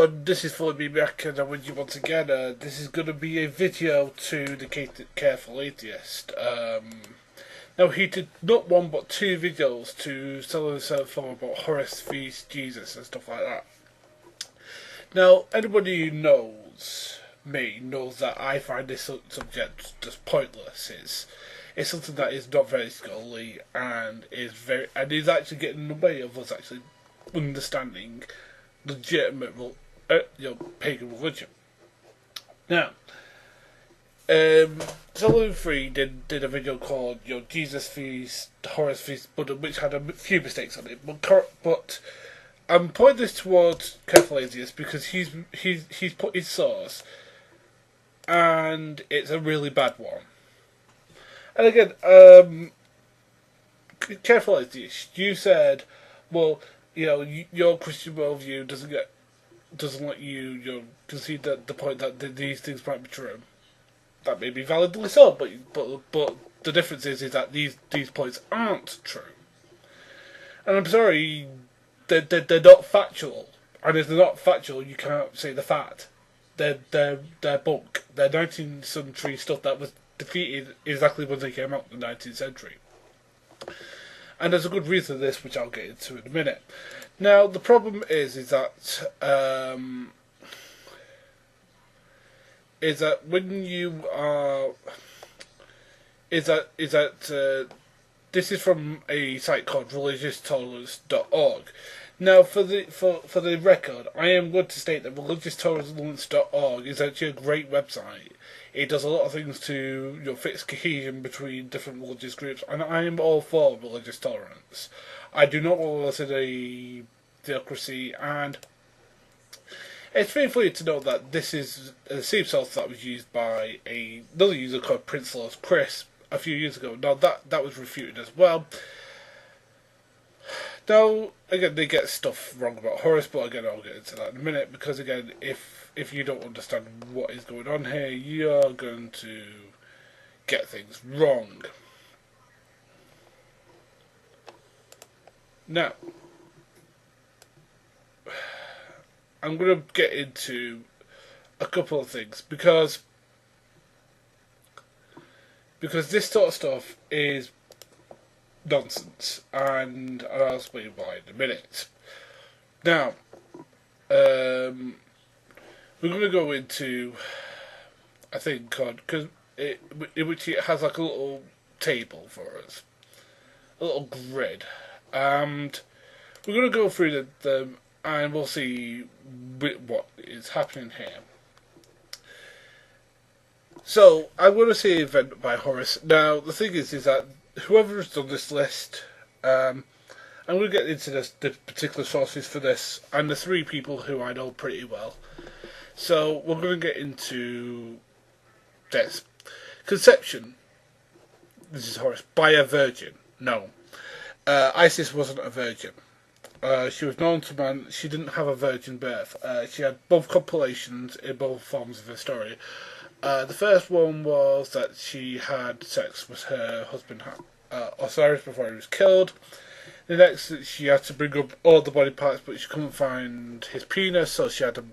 everyone, this is Phoneybeetlemaniacxs, and with you once again. This is going to be a video to the Careful Atheist. Now, he did not one but two videos to sell himself for about Horus, feast, Jesus, and stuff like that. Now, anybody who knows me knows that I find this subject just pointless. It's something that is not very scholarly and is actually getting in the way of us actually understanding legitimate, pagan religion. Now, Solomon 3 did a video called Jesus Feast, Horus Feast, but which had a few mistakes on it. But I'm pointing this towards CarefulAtheist because he's put his source, and it's a really bad one. And again, CarefulAtheist, you said, well, your Christian worldview doesn't let you concede that the point that these things might be true. That may be validly so, but the difference is that these points aren't true. And I'm sorry, they're not factual. And if they're not factual, you can't say the fact. They're bunk. They're 19th century stuff that was defeated exactly when they came out in the 19th century. And there's a good reason for this, which I'll get into in a minute. Now, the problem is that when you are this is from a site called religiousTolerance.org. Now, for the record, I am going to state that religiostolerance.org is actually a great website. It does a lot of things to fix cohesion between different religious groups, and I am all for religious tolerance. I do not want to live in a theocracy, and it's very funny to know that this is the same source that was used by another user called Prince Lost Chris a few years ago. Now that was refuted as well. Now, again, they get stuff wrong about Horus, but again, I'll get into that in a minute, because again, if you don't understand what is going on here, you're going to get things wrong. Now, I'm going to get into a couple of things, because this sort of stuff is nonsense, and I'll explain why in a minute. Now, we're going to go into a thing called, in which it has like a little table for us, a little grid, and we're going to go through them, and we'll see what is happening here. So, I'm going to say event by Horus. Now, the thing is that whoever has done this list, I'm going to get into the particular sources for this, and the three people who I know pretty well. So, we're going to get into this. Conception, this is Horus, by a virgin. No. Isis wasn't a virgin. She was known to man. She didn't have a virgin birth. She had both compilations in both forms of her story. The first one was that she had sex with her husband Osiris before he was killed. The next, she had to bring up all the body parts, but she couldn't find his penis, so she had to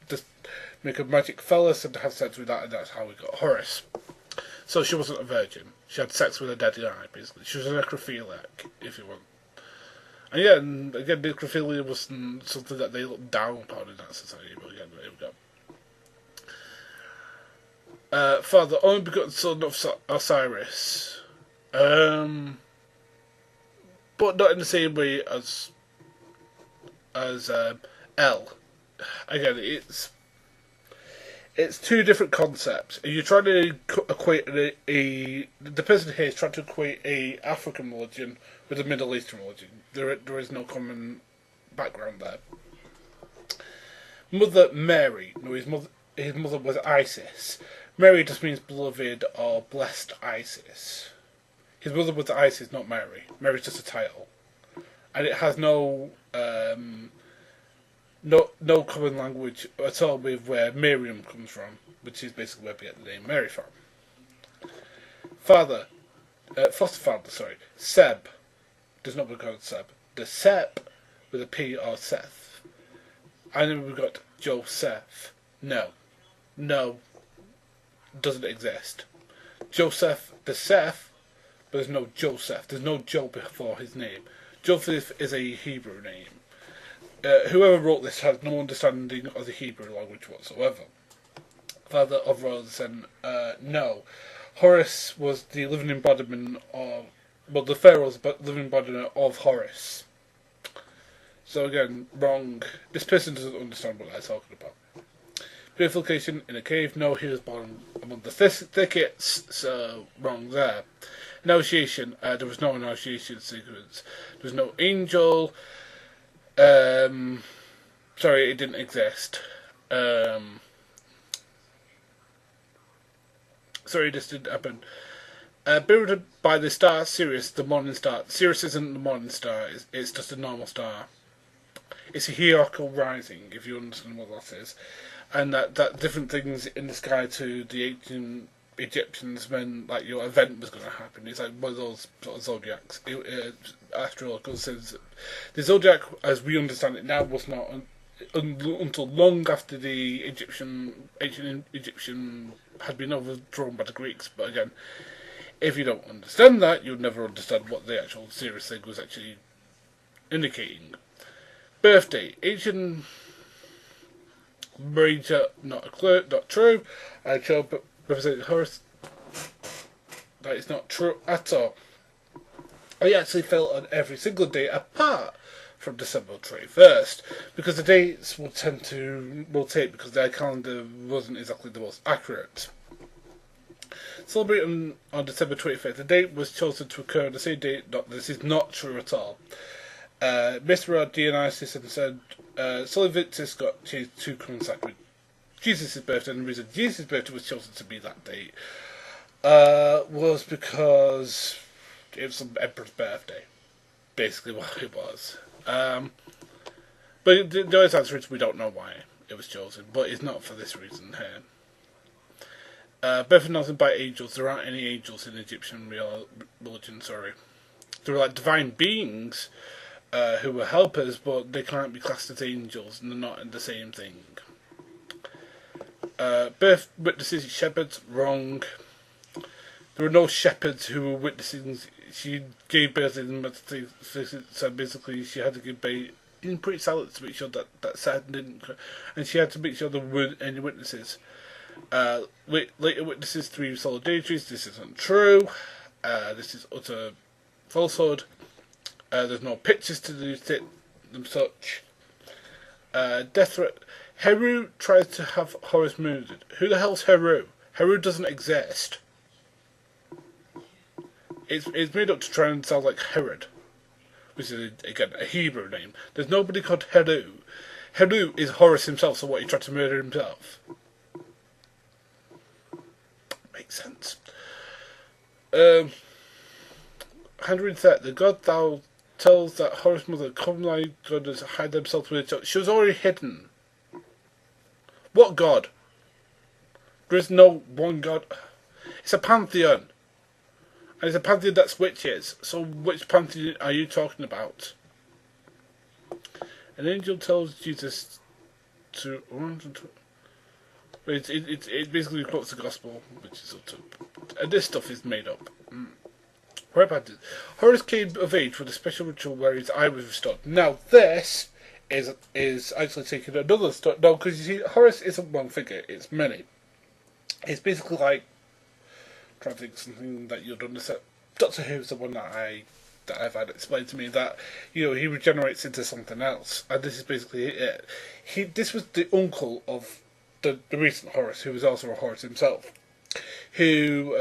just make a magic phallus and have sex with that, and that's how we got Horus. So she wasn't a virgin. She had sex with a dead guy, basically. She was a necrophiliac, if you want. And yeah, and again, necrophilia wasn't something that they looked down upon in that society, but again, here we go. Father, only begotten son of Osiris, but not in the same way as El. Again, it's two different concepts. You're trying to equate the person here is trying to equate a African religion with a Middle Eastern religion. There is no common background there. Mother Mary, no, his mother was Isis. Mary just means beloved or blessed Isis. His mother was Isis, not Mary. Mary's just a title, and it has no common language at all with where Miriam comes from, which is basically where we get the name Mary from. Foster father, Seb, does not become Seb. The Seb with a P or Seth. And then we've got Joseph. No. No. Doesn't exist. Joseph, the Seth, but there's no Joseph. There's no Joe before his name. Joseph is a Hebrew name. Whoever wrote this has no understanding of the Hebrew language whatsoever. Father of royal descent, no. Horus was the living embodiment of, well, the pharaoh's living embodiment of Horus. So again, wrong. This person doesn't understand what they're talking about. Purification in a cave, no, he was born among the thickets, so wrong there. Negotiation, there was no negotiation sequence. There was no angel. Sorry, it didn't exist. Sorry, this didn't happen. Built by the star Sirius, the morning star. Sirius isn't the morning star, it's just a normal star. It's a hierarchical rising, if you understand what that is. And that different things in the sky to the ancient Egyptians meant like your event was going to happen. It's like one of those sort of zodiacs. Astrological says the zodiac, as we understand it now, was not until long after the ancient Egyptian had been overthrown by the Greeks. But again, if you don't understand that, you'll never understand what the actual serious thing was actually indicating. Birthday, ancient Major, not true. Child represented Horus. That is not true at all. I actually fell on every single day apart from December 21st because the dates will tend to rotate because their calendar wasn't exactly the most accurate. Celebrating on December 25th, the date was chosen to occur on the same date. This is not true at all. Mr. Dionysus and said Solvitus got changed to coincide with Jesus' birthday, and the reason Jesus' birthday was chosen to be that date was because it was some emperor's birthday. Basically what it was. But the honest answer is we don't know why it was chosen, but it's not for this reason here. Birth announced by angels. There aren't any angels in Egyptian religion, sorry. There are like divine beings who were helpers, but they can't be classed as angels, and they're not in the same thing. Birth witnesses shepherds, wrong. There were no shepherds who were witnessing. She gave birth in the so basically she had to give birth in pretty silence to make sure that Satan didn't, and she had to make sure there weren't any witnesses. Later witnesses 3 solar deities. This isn't true. This is utter falsehood. There's no pictures to do them such. Death threat. Heru tries to have Horus murdered. Who the hell's Heru? Heru doesn't exist. It's made up to try and sound like Herod, which is again a Hebrew name. There's nobody called Heru. Heru is Horus himself, so what, he tried to murder himself? Makes sense. 130. The god thou tells that Horus' mother, commonly goddess, hide themselves with each other. She was already hidden. What god? There is no one god. It's a pantheon. And it's a pantheon that's witches. So which pantheon are you talking about? An angel tells Jesus to... It basically quotes the gospel, which is sort of... And this stuff is made up. Where about it? Horus came of age with a special ritual where his eye was restored. Now this is actually taking another story. No, because you see, Horus isn't one figure, it's many. It's basically like... I'm trying to think of something that you'd understand. Doctor Who's the one that I've had explained to me that, you know, he regenerates into something else. And this is basically it. This was the uncle of the recent Horus, who was also a Horus himself, who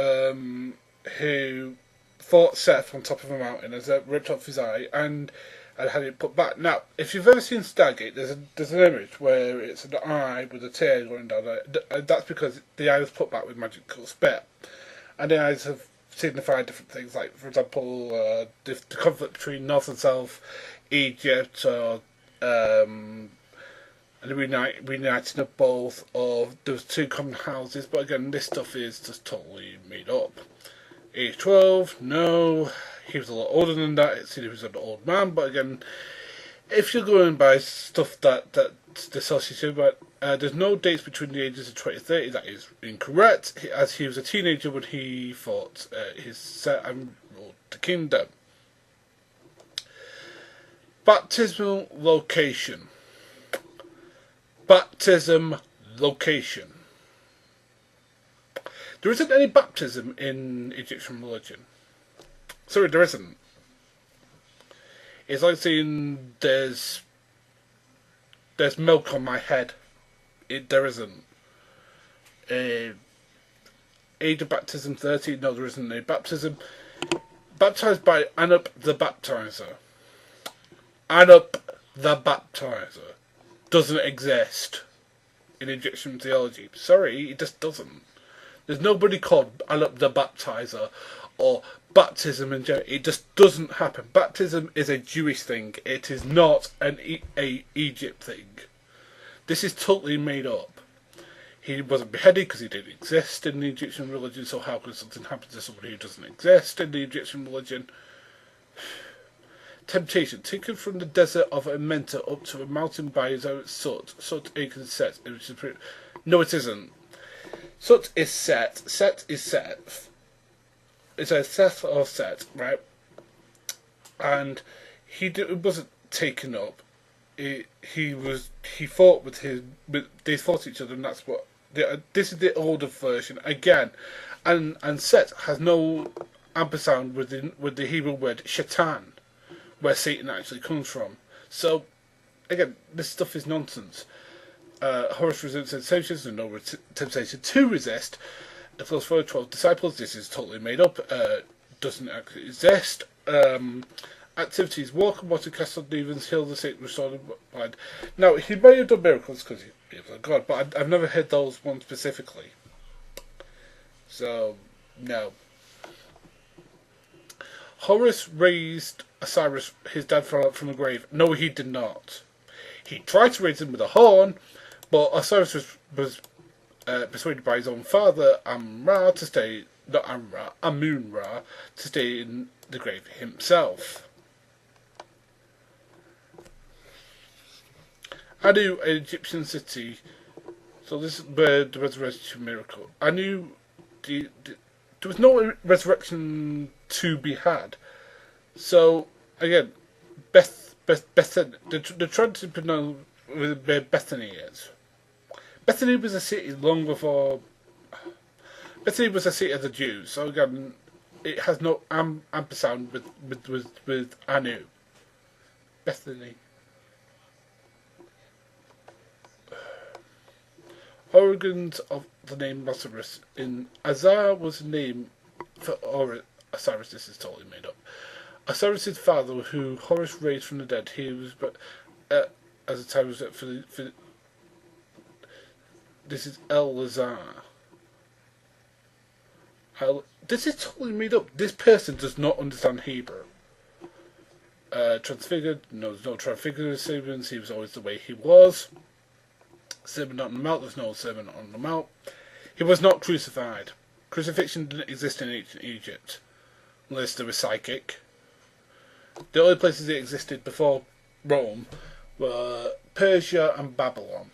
fought Seth on top of a mountain as ripped off his eye and had it put back. Now, if you've ever seen Stargate, there's an image where it's an eye with a tear going down there. That's because the eye was put back with magical spell, and the eyes have signified different things. Like, for example, the conflict between North and South, Egypt, or and the reuniting of both, or those 2 common houses. But again, this stuff is just totally made up. Age 12, no. He was a lot older than that. It seemed he was an old man, but again, if you're going by stuff that the sources say about, there's no dates between the ages of 20 and 30. That is incorrect, as he was a teenager when he fought his set and ruled the kingdom. Baptismal location. Baptism location. There isn't any baptism in Egyptian religion. Sorry, there isn't. It's like saying there's milk on my head. There isn't. Age of baptism 30. No, there isn't any baptism. Baptized by Anup the Baptizer. Anup the Baptizer doesn't exist in Egyptian theology. Sorry, it just doesn't. There's nobody called Anup the Baptizer or baptism in general. It just doesn't happen. Baptism is a Jewish thing. It is not a Egypt thing. This is totally made up. He wasn't beheaded because he didn't exist in the Egyptian religion, so how could something happen to somebody who doesn't exist in the Egyptian religion? Temptation. Taken from the desert of Amenta up to a mountain by his own Sut. Sut, Acre, Set. No, it isn't. Sut is Set. Set is Set. It's a Seth or Set, right? And he wasn't taken up. He fought with they fought each other, and that's what. This is the older version again, and Set has no ampersand with the Hebrew word Shaitan, where Satan actually comes from. So, again, this stuff is nonsense. Horus resists temptations, and no temptation to resist. The first 12 disciples, this is totally made up, doesn't actually exist. Activities, walk and water, cast on demons, heal the sick, restore the blind. Now, he may have done miracles because he was a god, but I've never heard those ones specifically. So, no. Horus raised Osiris, his dad, from the grave. No, he did not. He tried to raise him with a horn, but Osiris was persuaded by his own father, Amon-Ra, to stay, not Amon-Ra, Amon-Ra, to stay in the grave himself. Anu, an Egyptian city. So this is where the resurrection miracle. Anu, there was no resurrection to be had. So again, Bethany. They're trying to pronounce where Bethany is. Bethany was a city long before. Bethany was a city of the Jews. So again, it has no ampersand with Anu. Bethany. Origins of the name Osiris in Azar was the name for Osiris. This is totally made up. Osiris' father, who Horus raised from the dead, he was as the time was for this is El-Lazar. This is totally made up. This person does not understand Hebrew. Transfigured, there's no transfiguration. He was always the way he was. Sermon on the Mount, there's no Sermon on the Mount. He was not crucified. Crucifixion didn't exist in ancient Egypt, unless they were psychic. The only places it existed before Rome were Persia and Babylon.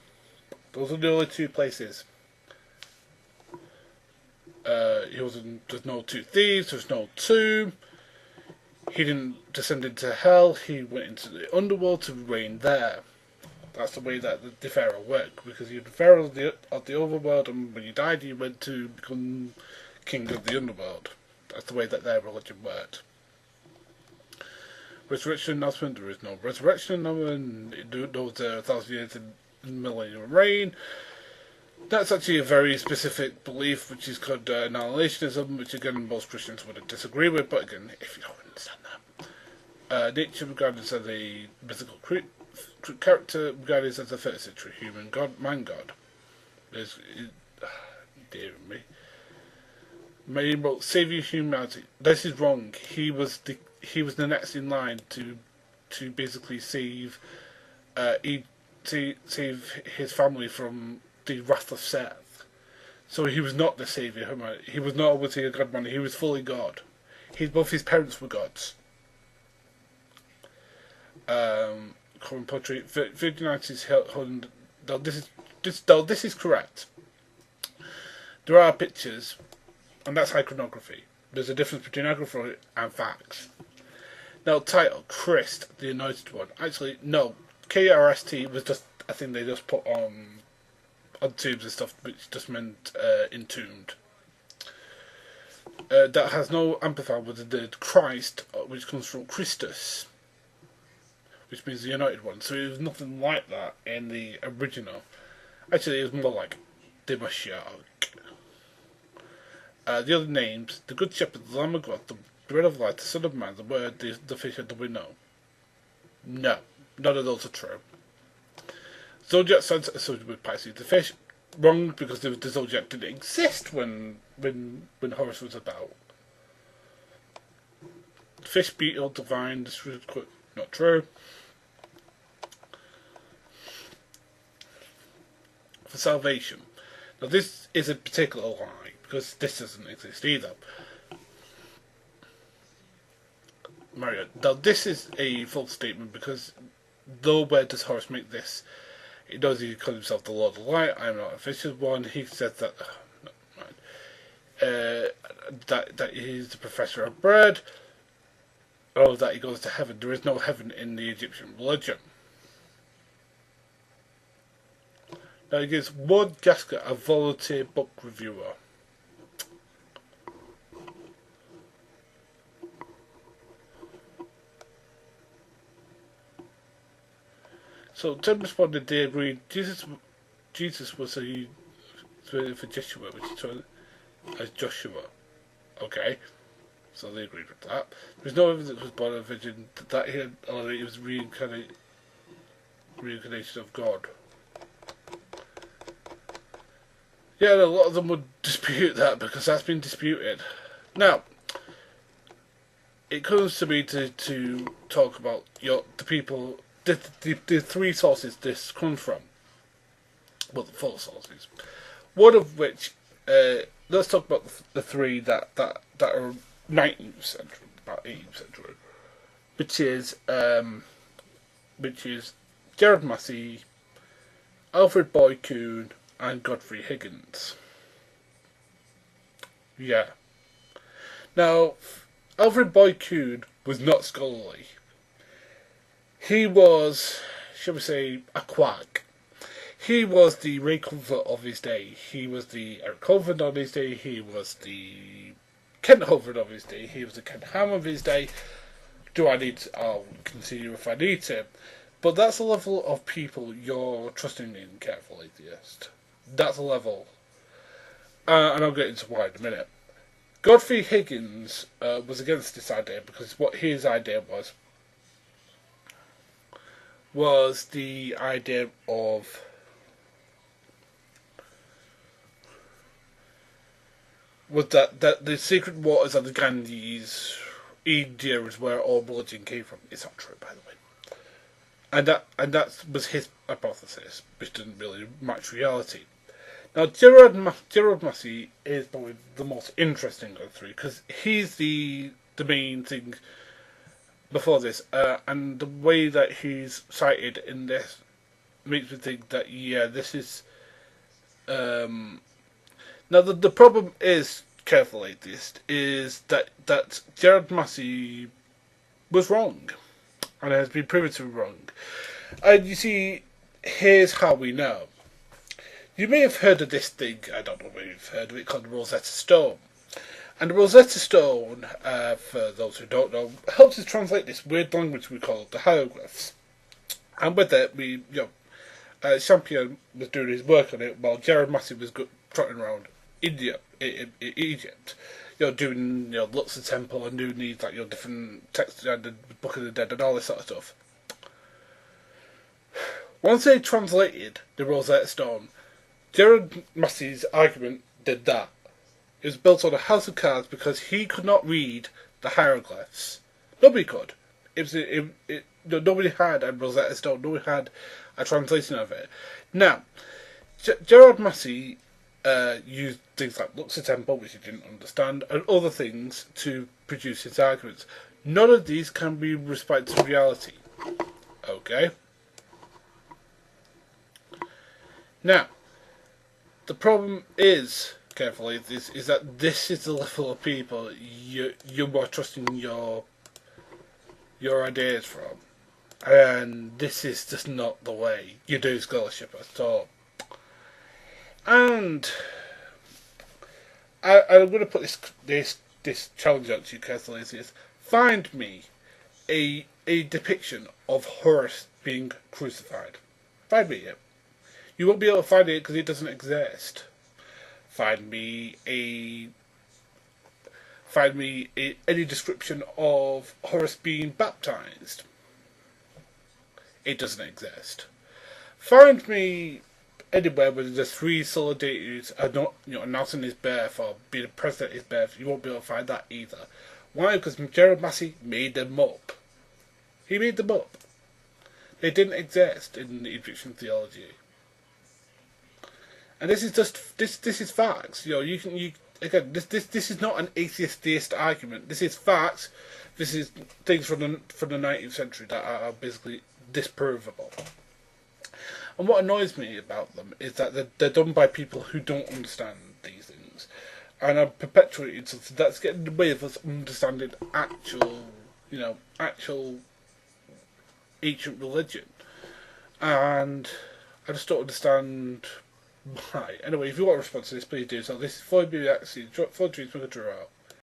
Those are the only two places. There's no two thieves, there's no tomb. He didn't descend into hell, he went into the underworld to reign there. That's the way that the Pharaoh worked, because you're the Pharaoh of the overworld, and when you died, you went to become king of the underworld. That's the way that their religion worked. Resurrection announcement, there is no resurrection announcement, those 1,000 years in millennium reign. That's actually a very specific belief, which is called annihilationism, which again most Christians would disagree with, but again, if you don't understand that. Nature regarded as a mythical character, regarded as a 1st century human man-god. Dear me. May wrote, "Saviour humanity." This is wrong. He was the next in line to basically save his family from the wrath of Seth. So he was not the saviour. He was not obviously a god man. He was fully God. Both his parents were gods. common poetry. Virginites is held. This is correct. There are pictures, and that's iconography. There's a difference between iconography and facts. Now, title, Christ, the Anointed One. Actually, no. KRST was just a thing they just put on tombs and stuff, which just meant entombed. That has no amplifier with the Christ, which comes from Christus, which means the Anointed One. So it was nothing like that in the original. Actually, it was more like the Mashiach. The other names, the Good Shepherd, the Lamb of God, the Bread of Life, the Son of Man, the Word, the Fish, and the Winnow. No, none of those are true. Zodiac signs associated with Pisces. The fish, wrong, because the zodiac didn't exist when Horus was about. Fish, beetle, divine, this was not true. For salvation. Now this is a particular lie, because this doesn't exist either. Mario. Now this is a false statement, because though where does Horus make this? He knows he calls himself the Lord of Light. I'm not a official one. He says that that he's the professor of bread. Or that he goes to heaven. There is no heaven in the Egyptian religion. Now he gives Ward Gaskell a volunteer book reviewer. So Tim responded they agreed Jesus was for Joshua, which is as Joshua. Okay. So they agreed with that. There's no evidence that was born of a virgin that he was reincarnation of God. Yeah, a lot of them would dispute that because that's been disputed. Now, it comes to me to talk about the people. The three sources this comes from. Well, the four sources. One of which, let's talk about the three that are 19th century, about 18th century, which is Gerard Massey, Alfred Boyd Kuhn, and Godfrey Higgins. Yeah. Now, Alfred Boyd Kuhn was not scholarly. He was, shall we say, a quack. He was the Ray Comfort of his day. He was the Erik Hornung of his day. He was the Kent Horford of his day. He was the Ken Ham of his day. I'll continue if I need to. But that's the level of people you're trusting in, Careful Atheist. That's a level. And I'll get into why in a minute. Godfrey Higgins was against this idea because what his idea was the idea of that the secret waters of the Ganges, India is where all religion came from. It's not true, by the way. And that was his hypothesis, which didn't really match reality. Now, Gerard Massey is probably the most interesting of the three, because he's the main thing before this, and the way that he's cited in this makes me think that, yeah, this is... Now, the problem is, Careful Atheist, is that Gerard Massey was wrong, and has been proven to be wrong. And you see, here's how we know. You may have heard of this thing, I don't know whether you've heard of it, called the Rosetta Stone. And the Rosetta Stone, for those who don't know, helps us translate this weird language we call the hieroglyphs. And with it, Champion was doing his work on it while Gerard Massey was trotting around Egypt, doing Lux the Temple and doing these different texts and the Book of the Dead and all this sort of stuff. Once they translated the Rosetta Stone, Gerard Massey's argument did that. It was built on a house of cards because he could not read the hieroglyphs. Nobody could. Nobody had a Rosetta Stone. Nobody had a translation of it. Now, Gerard Massey used things like Lux the Temple, which he didn't understand, and other things to produce his arguments. None of these can be respected to reality. Okay? Now, the problem is, carefully, is that this is the level of people you're more trusting your ideas from. And this is just not the way you do scholarship at all. And I'm going to put this challenge out to you, CarefulAtheist. Find me a depiction of Horus being crucified. Find me it. You won't be able to find it because it doesn't exist. Find me any description of Horus being baptized. It doesn't exist. Find me anywhere where the three solar deities are not, announcing his birth or being present at his birth. You won't be able to find that either. Why? Because Gerard Massey made them up. He made them up. They didn't exist in the Egyptian theology. And this is just this is facts. This is not an atheist theist argument. This is facts. This is things from the 19th century that are basically disprovable. And what annoys me about them is that they're done by people who don't understand these things, and are perpetuating something that's getting in the way of us understanding actual ancient religion. And I just don't understand why. Anyway, if you want to respond to this, please do so. This is Phoneybeetlemaniacxs. 4 trees, make a draw out.